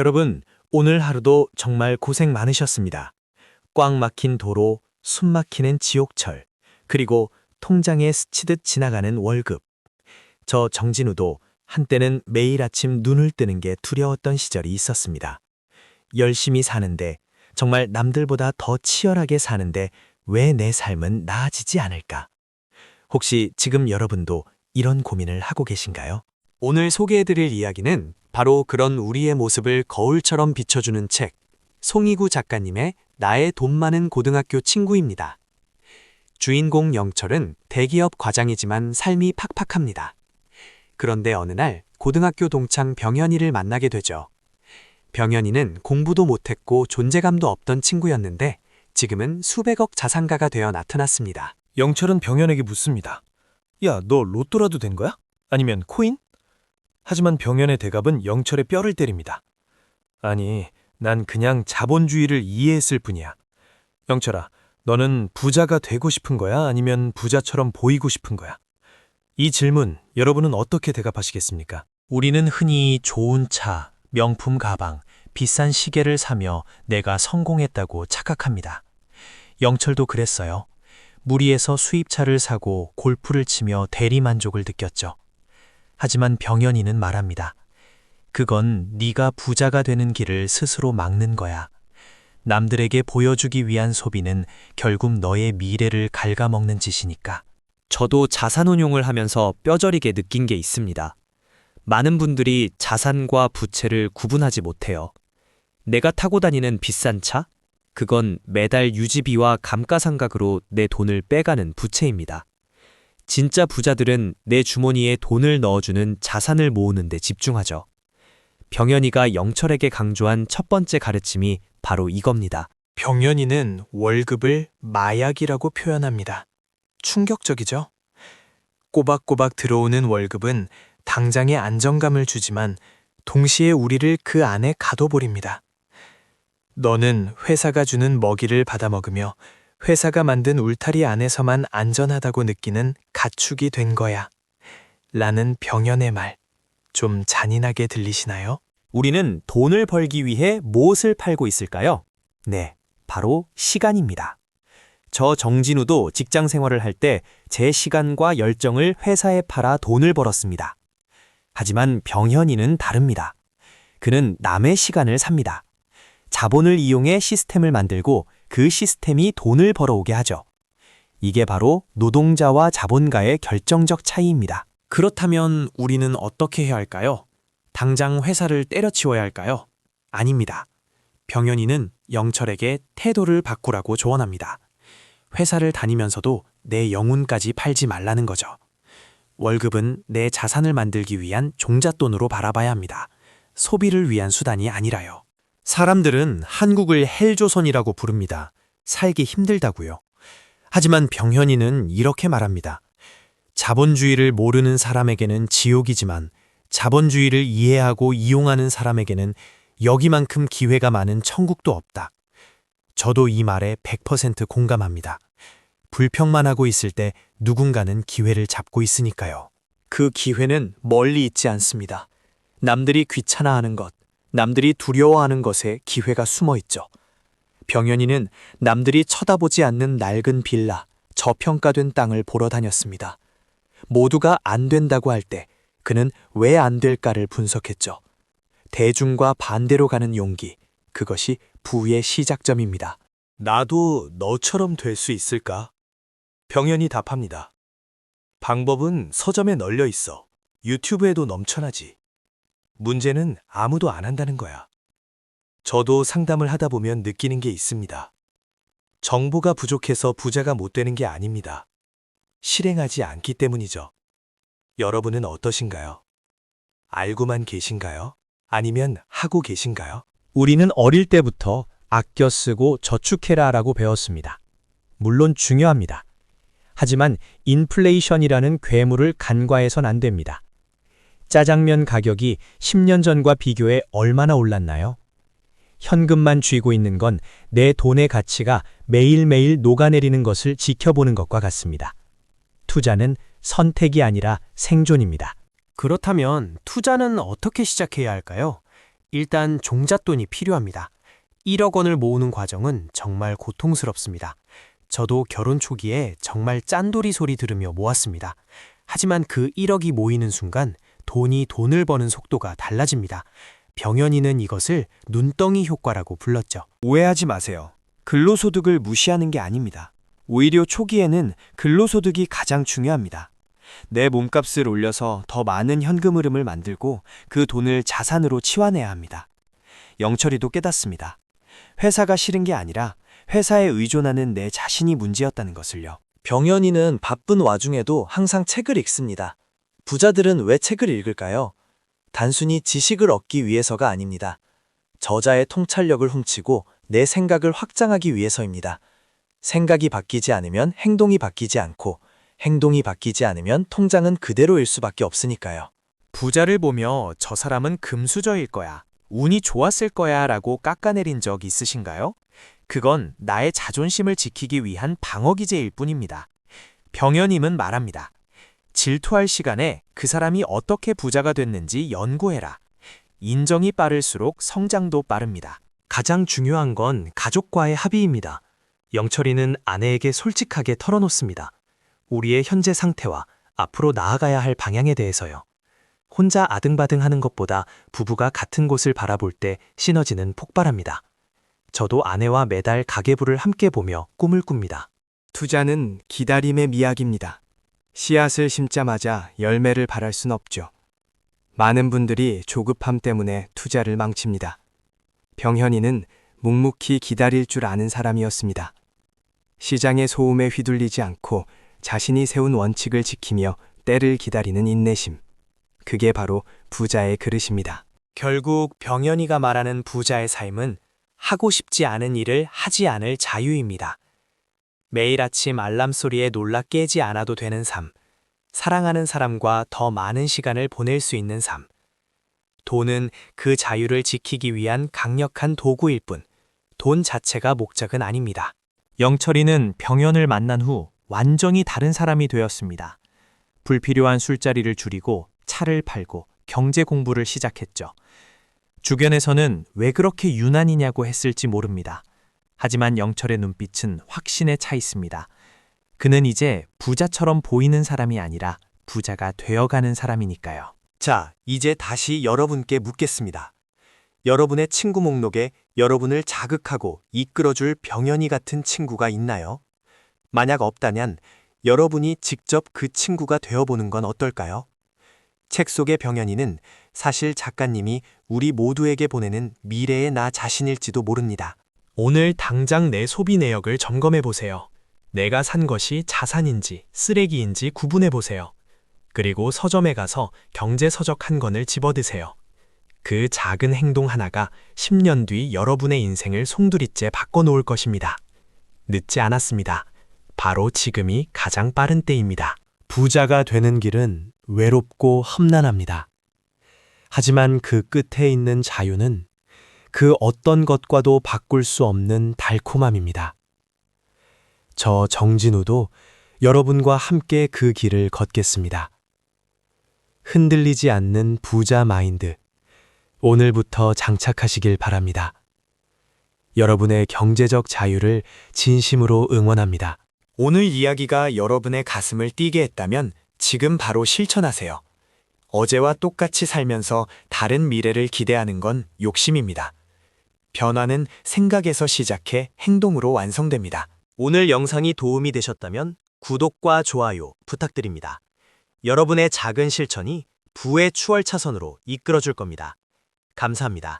여러분, 오늘 하루도 정말 고생 많으셨습니다. 꽉 막힌 도로, 숨 막히는 지옥철, 그리고 통장에 스치듯 지나가는 월급. 저 정진우도 한때는 매일 아침 눈을 뜨는 게 두려웠던 시절이 있었습니다. 열심히 사는데, 정말 남들보다 더 치열하게 사는데 왜 내 삶은 나아지지 않을까? 혹시 지금 여러분도 이런 고민을 하고 계신가요? 오늘 소개해드릴 이야기는 바로 그런 우리의 모습을 거울처럼 비춰주는 책, 송이구 작가님의 나의 돈 많은 고등학교 친구입니다. 주인공 영철은 대기업 과장이지만 삶이 팍팍합니다. 그런데 어느 날 고등학교 동창 병현이를 만나게 되죠. 병현이는 공부도 못했고 존재감도 없던 친구였는데 지금은 수백억 자산가가 되어 나타났습니다. 영철은 병현에게 묻습니다. 야, 너 로또라도 된 거야? 아니면 코인? 하지만 병현의 대답은 영철의 뼈를 때립니다. 아니, 난 그냥 자본주의를 이해했을 뿐이야. 영철아, 너는 부자가 되고 싶은 거야? 아니면 부자처럼 보이고 싶은 거야? 이 질문, 여러분은 어떻게 대답하시겠습니까? 우리는 흔히 좋은 차, 명품 가방, 비싼 시계를 사며 내가 성공했다고 착각합니다. 영철도 그랬어요. 무리해서 수입차를 사고 골프를 치며 대리만족을 느꼈죠. 하지만 병현이는 말합니다. 그건 네가 부자가 되는 길을 스스로 막는 거야. 남들에게 보여주기 위한 소비는 결국 너의 미래를 갉아먹는 짓이니까. 저도 자산운용을 하면서 뼈저리게 느낀 게 있습니다. 많은 분들이 자산과 부채를 구분하지 못해요. 내가 타고 다니는 비싼 차? 그건 매달 유지비와 감가상각으로 내 돈을 빼가는 부채입니다. 진짜 부자들은 내 주머니에 돈을 넣어주는 자산을 모으는 데 집중하죠. 병현이가 영철에게 강조한 첫 번째 가르침이 바로 이겁니다. 병현이는 월급을 마약이라고 표현합니다. 충격적이죠? 꼬박꼬박 들어오는 월급은 당장의 안정감을 주지만 동시에 우리를 그 안에 가둬버립니다. 너는 회사가 주는 먹이를 받아먹으며 회사가 만든 울타리 안에서만 안전하다고 느끼는 가축이 된 거야. 라는 병현의 말, 좀 잔인하게 들리시나요? 우리는 돈을 벌기 위해 무엇을 팔고 있을까요? 네, 바로 시간입니다. 저 정진우도 직장 생활을 할 때 제 시간과 열정을 회사에 팔아 돈을 벌었습니다. 하지만 병현이는 다릅니다. 그는 남의 시간을 삽니다. 자본을 이용해 시스템을 만들고 그 시스템이 돈을 벌어오게 하죠. 이게 바로 노동자와 자본가의 결정적 차이입니다. 그렇다면 우리는 어떻게 해야 할까요? 당장 회사를 때려치워야 할까요? 아닙니다. 병현이는 영철에게 태도를 바꾸라고 조언합니다. 회사를 다니면서도 내 영혼까지 팔지 말라는 거죠. 월급은 내 자산을 만들기 위한 종잣돈으로 바라봐야 합니다. 소비를 위한 수단이 아니라요. 사람들은 한국을 헬조선이라고 부릅니다. 살기 힘들다고요. 하지만 병현이는 이렇게 말합니다. 자본주의를 모르는 사람에게는 지옥이지만 자본주의를 이해하고 이용하는 사람에게는 여기만큼 기회가 많은 천국도 없다. 저도 이 말에 100% 공감합니다. 불평만 하고 있을 때 누군가는 기회를 잡고 있으니까요. 그 기회는 멀리 있지 않습니다. 남들이 귀찮아하는 것, 남들이 두려워하는 것에 기회가 숨어 있죠. 병현이는 남들이 쳐다보지 않는 낡은 빌라, 저평가된 땅을 보러 다녔습니다. 모두가 안 된다고 할 때 그는 왜 안 될까를 분석했죠. 대중과 반대로 가는 용기, 그것이 부의 시작점입니다. 나도 너처럼 될 수 있을까? 병현이 답합니다. 방법은 서점에 널려 있어. 유튜브에도 넘쳐나지. 문제는 아무도 안 한다는 거야. 저도 상담을 하다 보면 느끼는 게 있습니다. 정보가 부족해서 부자가 못 되는 게 아닙니다. 실행하지 않기 때문이죠. 여러분은 어떠신가요? 알고만 계신가요? 아니면 하고 계신가요? 우리는 어릴 때부터 아껴 쓰고 저축해라라고 배웠습니다. 물론 중요합니다. 하지만 인플레이션이라는 괴물을 간과해선 안 됩니다. 짜장면 가격이 10년 전과 비교해 얼마나 올랐나요? 현금만 쥐고 있는 건 내 돈의 가치가 매일매일 녹아내리는 것을 지켜보는 것과 같습니다. 투자는 선택이 아니라 생존입니다. 그렇다면 투자는 어떻게 시작해야 할까요? 일단 종잣돈이 필요합니다. 1억 원을 모으는 과정은 정말 고통스럽습니다. 저도 결혼 초기에 정말 짠돌이 소리 들으며 모았습니다. 하지만 그 1억이 모이는 순간 돈이 돈을 버는 속도가 달라집니다. 병현이는 이것을 눈덩이 효과라고 불렀죠. 오해하지 마세요. 근로소득을 무시하는 게 아닙니다. 오히려 초기에는 근로소득이 가장 중요합니다. 내 몸값을 올려서 더 많은 현금 흐름을 만들고 그 돈을 자산으로 치환해야 합니다. 영철이도 깨닫습니다. 회사가 싫은 게 아니라 회사에 의존하는 내 자신이 문제였다는 것을요. 병현이는 바쁜 와중에도 항상 책을 읽습니다. 부자들은 왜 책을 읽을까요? 단순히 지식을 얻기 위해서가 아닙니다. 저자의 통찰력을 훔치고 내 생각을 확장하기 위해서입니다. 생각이 바뀌지 않으면 행동이 바뀌지 않고 행동이 바뀌지 않으면 통장은 그대로일 수밖에 없으니까요. 부자를 보며 저 사람은 금수저일 거야, 운이 좋았을 거야 라고 깎아내린 적 있으신가요? 그건 나의 자존심을 지키기 위한 방어기제일 뿐입니다. 병현님은 말합니다. 질투할 시간에 그 사람이 어떻게 부자가 됐는지 연구해라. 인정이 빠를수록 성장도 빠릅니다. 가장 중요한 건 가족과의 합의입니다. 영철이는 아내에게 솔직하게 털어놓습니다. 우리의 현재 상태와 앞으로 나아가야 할 방향에 대해서요. 혼자 아등바등 하는 것보다 부부가 같은 곳을 바라볼 때 시너지는 폭발합니다. 저도 아내와 매달 가계부를 함께 보며 꿈을 꿉니다. 투자는 기다림의 미학입니다. 씨앗을 심자마자 열매를 바랄 순 없죠. 많은 분들이 조급함 때문에 투자를 망칩니다. 병현이는 묵묵히 기다릴 줄 아는 사람이었습니다. 시장의 소음에 휘둘리지 않고 자신이 세운 원칙을 지키며 때를 기다리는 인내심. 그게 바로 부자의 그릇입니다. 결국 병현이가 말하는 부자의 삶은 하고 싶지 않은 일을 하지 않을 자유입니다. 매일 아침 알람 소리에 놀라 깨지 않아도 되는 삶, 사랑하는 사람과 더 많은 시간을 보낼 수 있는 삶. 돈은 그 자유를 지키기 위한 강력한 도구일 뿐, 돈 자체가 목적은 아닙니다. 영철이는 병현을 만난 후 완전히 다른 사람이 되었습니다. 불필요한 술자리를 줄이고 차를 팔고 경제 공부를 시작했죠. 주변에서는 왜 그렇게 유난이냐고 했을지 모릅니다. 하지만 영철의 눈빛은 확신에 차 있습니다. 그는 이제 부자처럼 보이는 사람이 아니라 부자가 되어가는 사람이니까요. 자, 이제 다시 여러분께 묻겠습니다. 여러분의 친구 목록에 여러분을 자극하고 이끌어줄 병현이 같은 친구가 있나요? 만약 없다면 여러분이 직접 그 친구가 되어보는 건 어떨까요? 책 속의 병현이는 사실 작가님이 우리 모두에게 보내는 미래의 나 자신일지도 모릅니다. 오늘 당장 내 소비 내역을 점검해 보세요. 내가 산 것이 자산인지 쓰레기인지 구분해 보세요. 그리고 서점에 가서 경제서적 한 권을 집어드세요. 그 작은 행동 하나가 10년 뒤 여러분의 인생을 송두리째 바꿔놓을 것입니다. 늦지 않았습니다. 바로 지금이 가장 빠른 때입니다. 부자가 되는 길은 외롭고 험난합니다. 하지만 그 끝에 있는 자유는 그 어떤 것과도 바꿀 수 없는 달콤함입니다. 저 정진우도 여러분과 함께 그 길을 걷겠습니다. 흔들리지 않는 부자 마인드, 오늘부터 장착하시길 바랍니다. 여러분의 경제적 자유를 진심으로 응원합니다. 오늘 이야기가 여러분의 가슴을 뛰게 했다면 지금 바로 실천하세요. 어제와 똑같이 살면서 다른 미래를 기대하는 건 욕심입니다. 변화는 생각에서 시작해 행동으로 완성됩니다. 오늘 영상이 도움이 되셨다면 구독과 좋아요 부탁드립니다. 여러분의 작은 실천이 부의 추월 차선으로 이끌어줄 겁니다. 감사합니다.